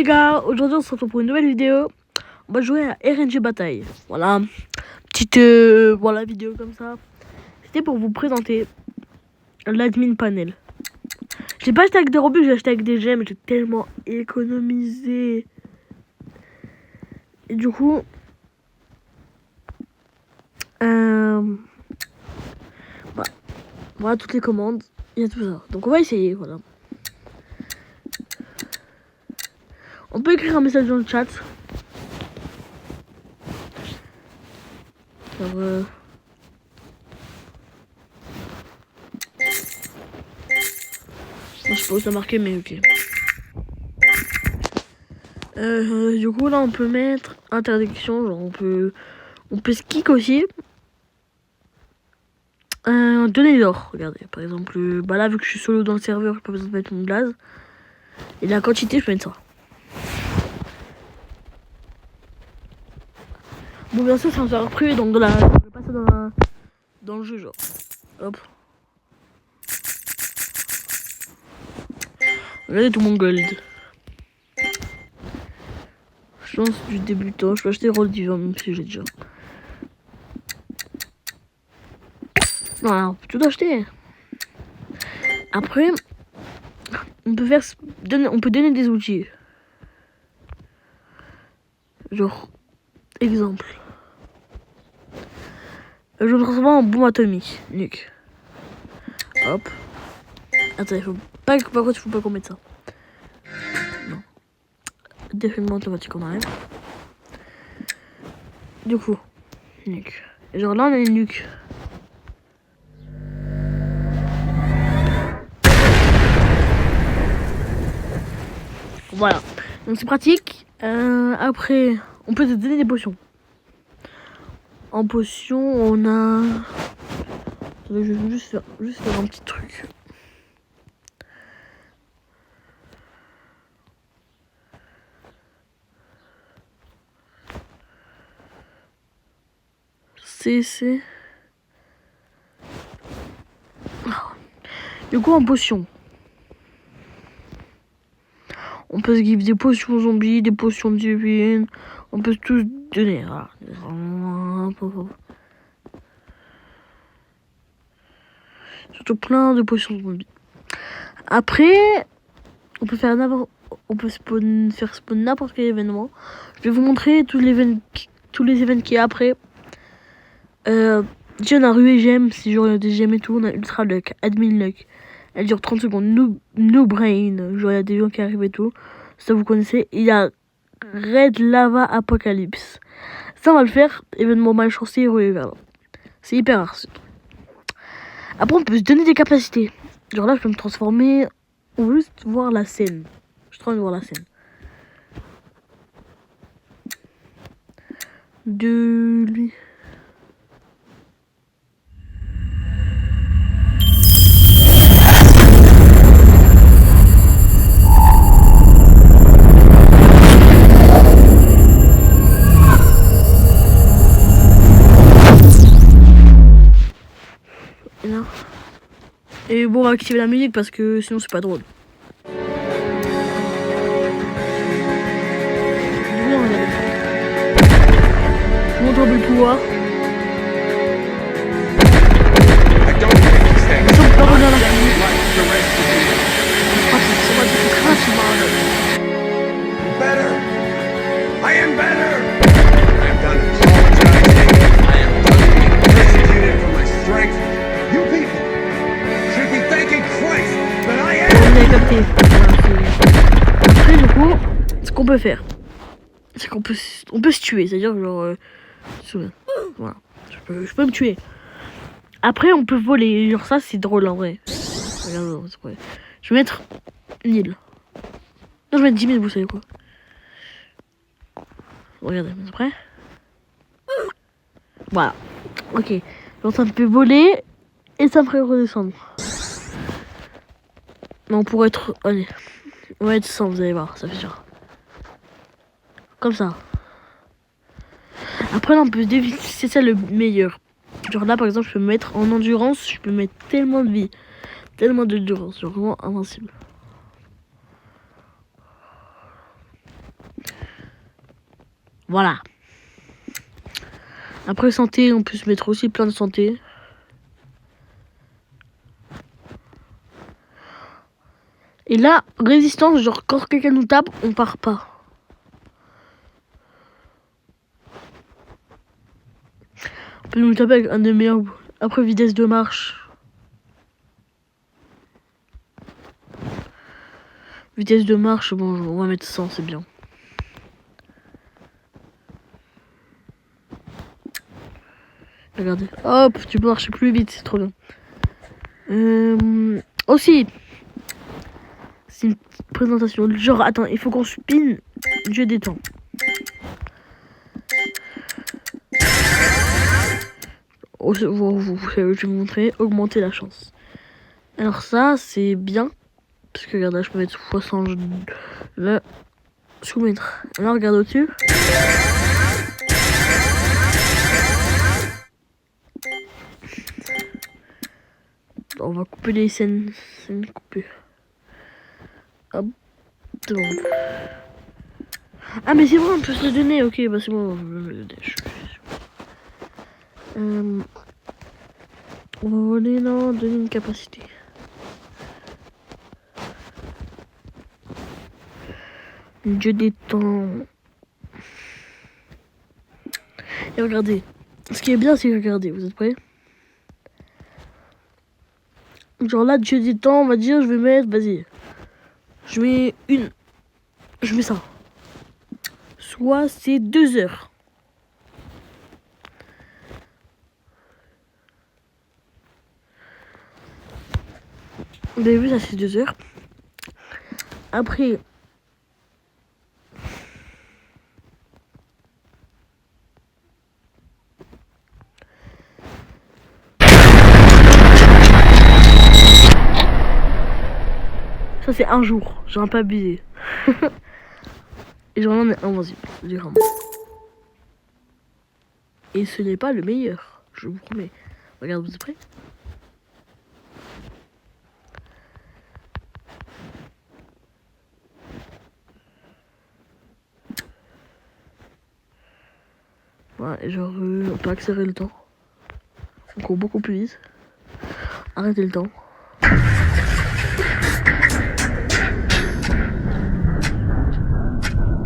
les gars, aujourd'hui on se retrouve pour une nouvelle vidéo. On va jouer à RNG Bataille. Voilà, petite voilà, vidéo comme ça. C'était pour vous présenter l'admin panel. J'ai pas acheté avec des Robux, j'ai acheté avec des gemmes. J'ai tellement économisé. Et du coup, voilà toutes les commandes. Il y a tout ça. Donc on va essayer, voilà. On peut écrire un message dans le chat. Alors, je sais pas où ça marqué, mais ok. Du coup là on peut mettre interdiction, genre on peut skick aussi. Donner l'or, regardez, par exemple, bah là vu que je suis solo dans le serveur, j'ai pas besoin de mettre mon blaze. Et la quantité, je peux mettre ça. Bon, bien sûr, c'est un serveur privé, donc je vais pas ça dans le jeu, genre. Hop. Regardez tout mon gold. Chance du débutant, je peux acheter rôle divin, même si j'ai déjà. Voilà, on peut tout acheter. Après, on peut donner des outils. Genre, exemple. Je me transforme en bombe atomique. Nuke. Hop. Attends, il faut pas. Par contre, il faut pas qu'on mette ça. Non. Défaitement automatique, on arrive. Du coup, nuke. Et genre là, on a une nuke. Voilà. Donc c'est pratique. Après, on peut te donner des potions. En potion, on a. Attendez, je vais juste faire un petit truc. C'est. Du coup, en potion. On peut se give des potions zombies, des potions divines. On peut tous donner. Voilà. Surtout plein de potions zombies. Après, on peut faire faire spawn n'importe quel événement. Je vais vous montrer tous les événements qu'il y a après. Déjà on a rue et gemme, si genre il y a des gemmes et tout. On a ultra luck, admin luck. Elle dure 30 secondes. No brain, genre il y a des gens qui arrivent et tout. Ça vous connaissez. Il y a Red Lava Apocalypse. Ça on va le faire. Événement malchanceux, rue et vert. C'est hyper rare. Après on peut se donner des capacités. Genre là je peux me transformer. On veut juste voir la scène. Je suis en train de voir la scène. De lui. Et bon, on va activer la musique parce que sinon c'est pas drôle. Je montre un peu le pouvoir. Après du coup, ce qu'on peut faire, c'est qu'on peut se tuer, c'est-à-dire genre voilà, je peux me tuer. Après on peut voler, genre ça c'est drôle en vrai. Regarde, je vais mettre 1000. Non, je vais mettre 10 000, vous savez quoi. Regardez, après. Voilà, ok. Donc ça me fait voler et ça me ferait redescendre. Mais on pourrait être... Allez, on va être 100, vous allez voir, ça fait sûr. Comme ça. Après là on peut dévier, c'est ça le meilleur. Genre là par exemple je peux me mettre en endurance, je peux mettre tellement de vie. Tellement d'endurance, genre vraiment invincible. Voilà. Après santé, on peut se mettre aussi plein de santé. Et là, résistance, genre quand quelqu'un nous tape, on part pas. On peut nous taper avec un des meilleurs. Après vitesse de marche. Vitesse de marche, bon, on va mettre 100, c'est bien. Regardez. Hop, tu peux marcher plus vite, c'est trop bien. Aussi, c'est une présentation. Genre, attends, il faut qu'on spin. Jeu des temps. Oh, je vais vous montrer. Augmenter la chance. Alors ça, c'est bien. Parce que regarde, là, je peux mettre x100. Là, soumettre. Alors, regarde au-dessus. On va couper les scènes coupées. Hop, c'est bon. Ah mais c'est bon, on peut se le donner. Ok, bah c'est bon, je vais me le donner. On va voler, non, donner une capacité. Dieu des temps. Et regardez. Ce qui est bien, c'est que regardez, vous êtes prêts? Genre là, Dieu des temps, on va dire, je vais mettre, vas-y. Je mets une. Je mets ça. Soit c'est 2 heures. Vous avez vu, ça c'est 2 heures. Après. Ça c'est un jour. J'aurais pas abusé. Et j'en ai invincible, littéralement. Et ce n'est pas le meilleur, je vous promets. Regarde, vous êtes prêts? Voilà, et genre, on peut accélérer le temps. On court beaucoup plus vite. Arrêtez le temps.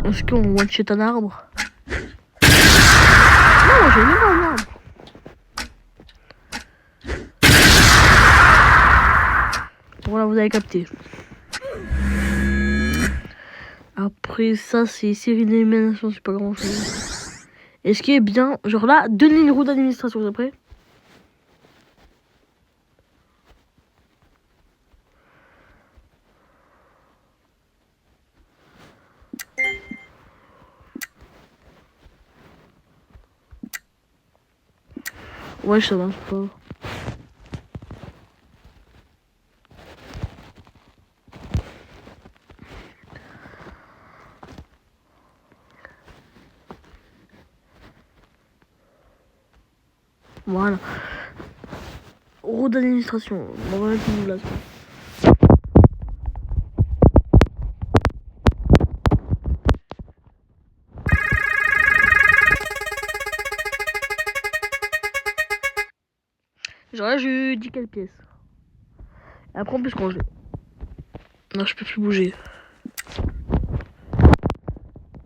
Est-ce qu'on one-shot un arbre? Non, j'ai mis un arbre. Voilà, vous avez capté. Après ça, c'est série d'élimination, c'est pas grand chose. Et ce qui est bien, genre là, donner une roue d'administration, vous êtes prêts? Ouais, ça marche pas. Voilà. Roue d'administration. On va mettre une là. Genre là, j'ai eu 10 quelle pièce. Et après, on peut se ranger. Non, je peux plus bouger. Je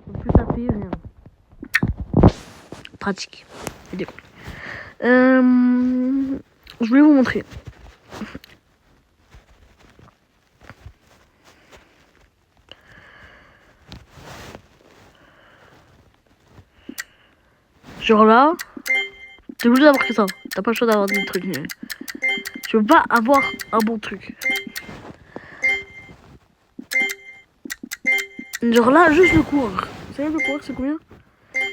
peux plus taper, rien. Pratique. C'est cool. Je voulais vous montrer. Genre là, t'es obligé d'avoir que ça. T'as pas le choix d'avoir des trucs. Tu peux pas avoir un bon truc. Genre là, juste le coureur. Vous savez le coureur, c'est combien?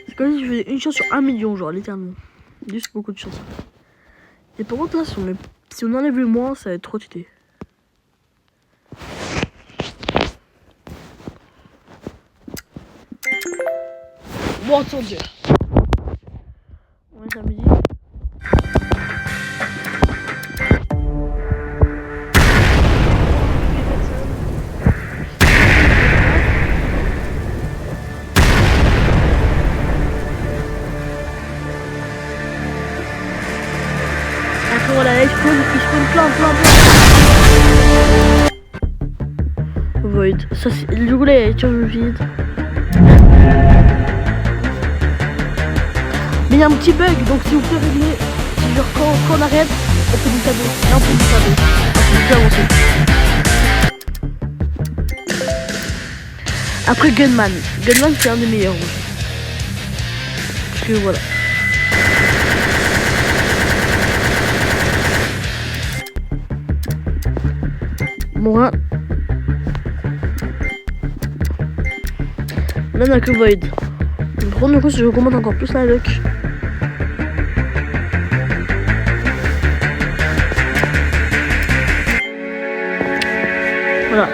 C'est comme si je faisais une chance sur 1 million, genre littéralement. Juste beaucoup de chance. Et par contre là, si on enlève le moins, ça va être trop tuté. Bon, sans dire. On est samedi. Ça, du coup, là, il y a les tirs vide. Mais il y a un petit bug, donc si vous pouvez régler, genre quand on arrête, on fait du cadeau. Là, on fait du cadeau. On peut avancer. Après Gunman. Gunman, c'est un des meilleurs. Parce que voilà. Bon, là. Là, on a que Void. Je vais prendre le coup si je recommande encore plus la luck. Voilà.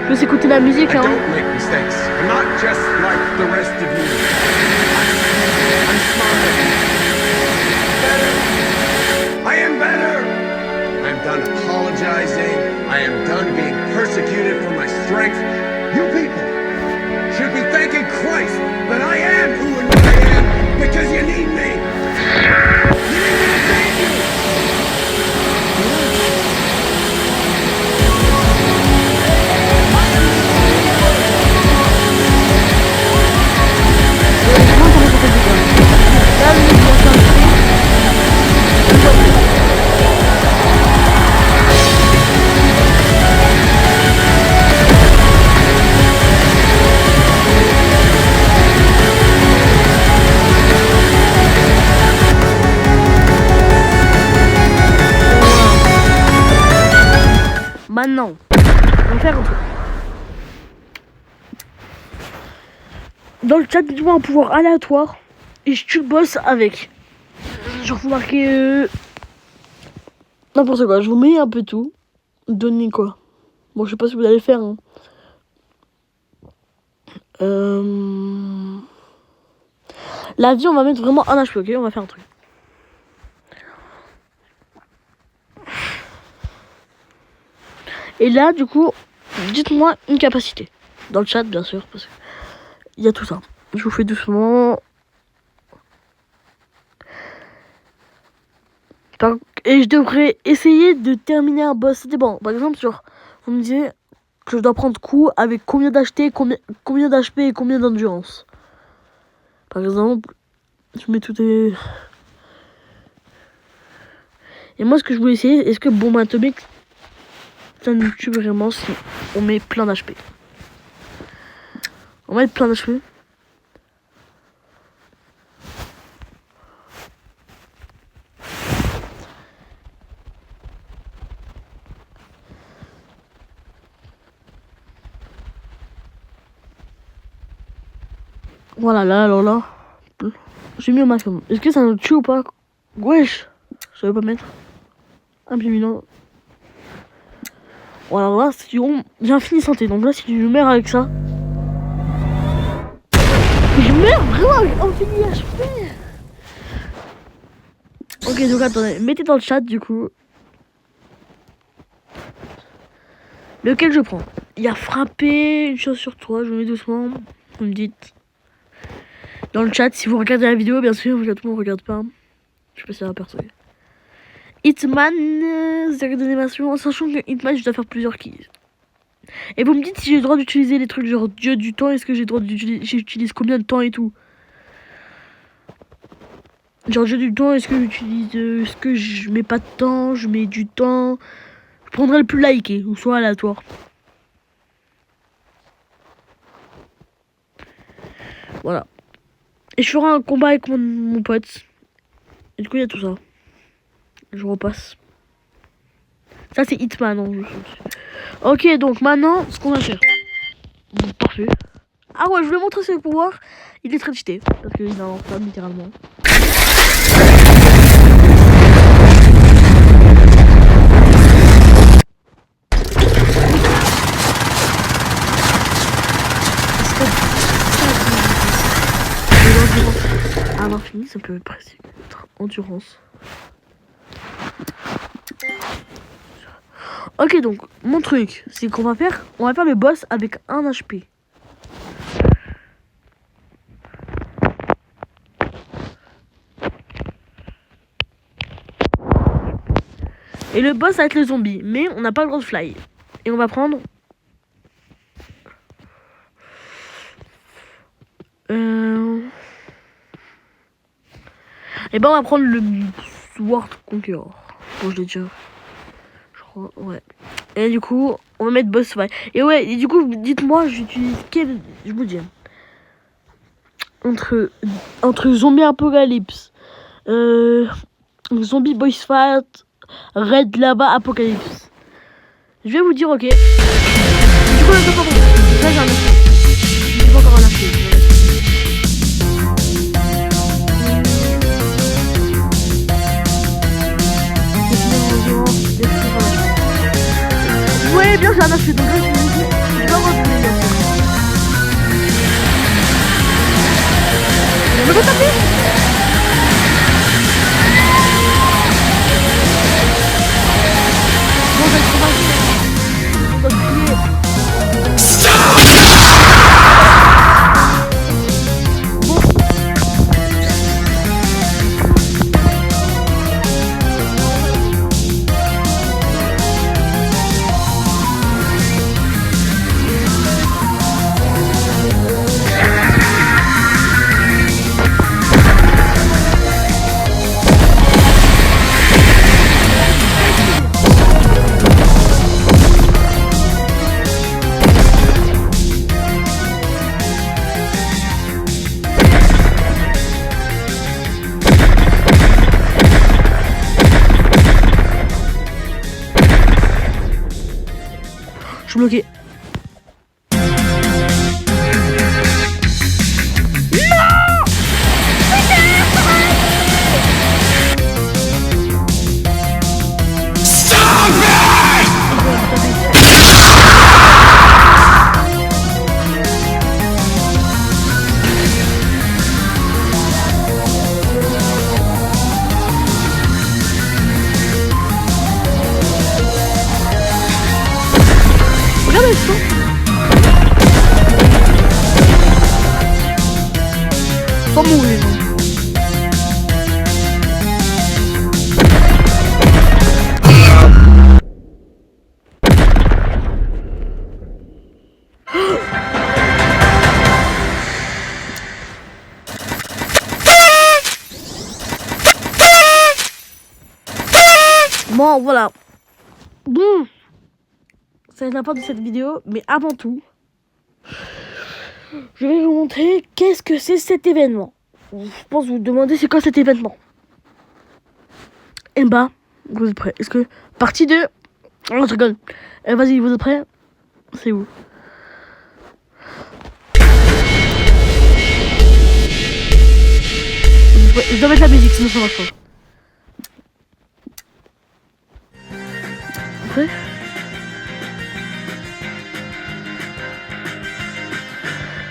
Je vais écouter la musique, hein. Don't make mistakes. I'm not just like the rest of you. I'm smarter. Better. I am better. I'm done apologizing. I am done being persecuted for my strength. You people should be thanking Christ that I am who and what I am because you need me. You need me to save you. Maintenant, on va faire un truc. Dans le chat, dites-moi un pouvoir aléatoire et je tue le boss avec. Genre, faut marquer n'importe quoi. Je vous mets un peu tout. Donnez quoi. Bon, je sais pas si vous allez faire. Hein. La vie, on va mettre vraiment un HP, ok? On va faire un truc. Et là, du coup, dites-moi une capacité. Dans le chat, bien sûr, parce que il y a tout ça. Je vous fais doucement. Et je devrais essayer de terminer un boss. C'était bon. Par exemple, genre, vous me disiez que je dois prendre coup avec combien d'HT, combien d'HP et combien d'endurance. Par exemple, je mets tout les... Et moi, ce que je voulais essayer, est-ce que bombe atomique, ça nous tue vraiment si on met plein d'HP? On va mettre plein d'HP. Voilà, là, alors là, j'ai mis au maximum. Est-ce que ça nous tue ou pas? Wesh, je savais pas mettre. Un petit million. Voilà, là, j'ai infini santé. Donc là, si je meurs avec ça, je meurs vraiment avec infini HP. Ok, donc attendez, mettez dans le chat du coup. Lequel je prends? Il y a frappé, une chose sur toi, je vous mets doucement. Vous me dites. Dans le chat, si vous regardez la vidéo, bien sûr, tout le monde ne regarde pas. Je sais pas si ça va percer. Hitman, série d'animation, en sachant que Hitman, je dois faire plusieurs keys. Et vous me dites si j'ai le droit d'utiliser les trucs genre dieu du temps, est-ce que j'ai le droit d'utiliser, j'utilise combien de temps et tout. Genre dieu du temps, est-ce que j'utilise, est-ce que je mets pas de temps, je mets du temps. Je prendrai le plus liké, ou soit aléatoire. Voilà. Et je ferai un combat avec mon pote. Et du coup, il y a tout ça. Je repasse. Ça, c'est Hitman. Hein, ok, donc maintenant, ce qu'on va faire. Bon, parfait. Ah ouais, je voulais montrer ses pouvoirs. Il est très cheaté. Parce qu'il n'invente pas, littéralement. À l'infini, ça peut presque être endurance. Ok, donc mon truc, c'est qu'on va faire le boss avec 1 HP. Et le boss va être le zombie, mais on n'a pas le droit de fly. Et on va prendre... Et ben on va prendre le Sword Conqueror. Bon, je l'ai déjà. Je crois, ouais. Et du coup, on va mettre boss fight. Et ouais, et du coup, dites-moi, j'utilise quel... Je vous dis. Entre zombie apocalypse, zombie boss fight, red lava apocalypse. Je vais vous dire, ok. Du coup, là, j'ai un acheté. Je vais pas encore en acheter. Ouais, bien, j'ai un acheté. Donc là, je vais revenir. Je vais taper. Bon, je vais le trouver. On doit crier. Stop! Je suis bloqué. Regardez ça. Sans mourir. Bon, voilà. Bon. C'est la fin de cette vidéo, mais avant tout, je vais vous montrer qu'est-ce que c'est cet événement. Je pense vous demander c'est quoi cet événement. Et bah, vous êtes prêts? Est-ce que partie 2? Oh, je rigole. Vas-y, vous êtes prêts? C'est où? Je dois mettre la musique, sinon ça marche pas. Prêt?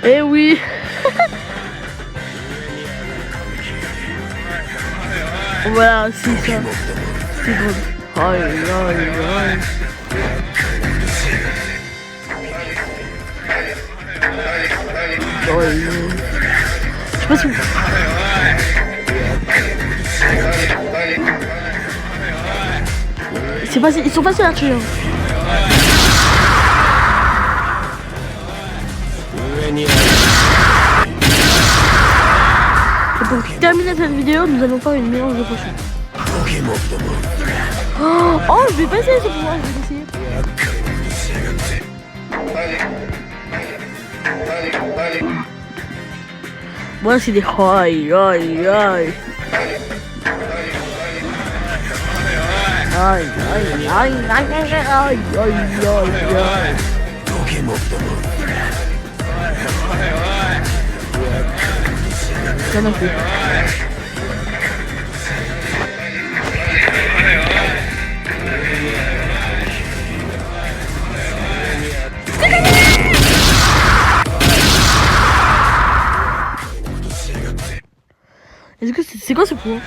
Eh oui. Voilà, c'est ça. C'est drôle. Aïe, aïe, aïe. Aïe. Je sais pas si vous... C'est facile, ils sont faciles à tuer. Et pour terminer cette vidéo, nous allons faire une mélange de potions. Oh, je vais pas essayer ce pouvoir, je vais essayer. Moi, c'est des aïe, aïe, aïe. Aïe, aïe, aïe, aïe, aïe, aïe, aïe, aïe. Ça m'a fait. Est-ce que c'est quoi ce pouvoir?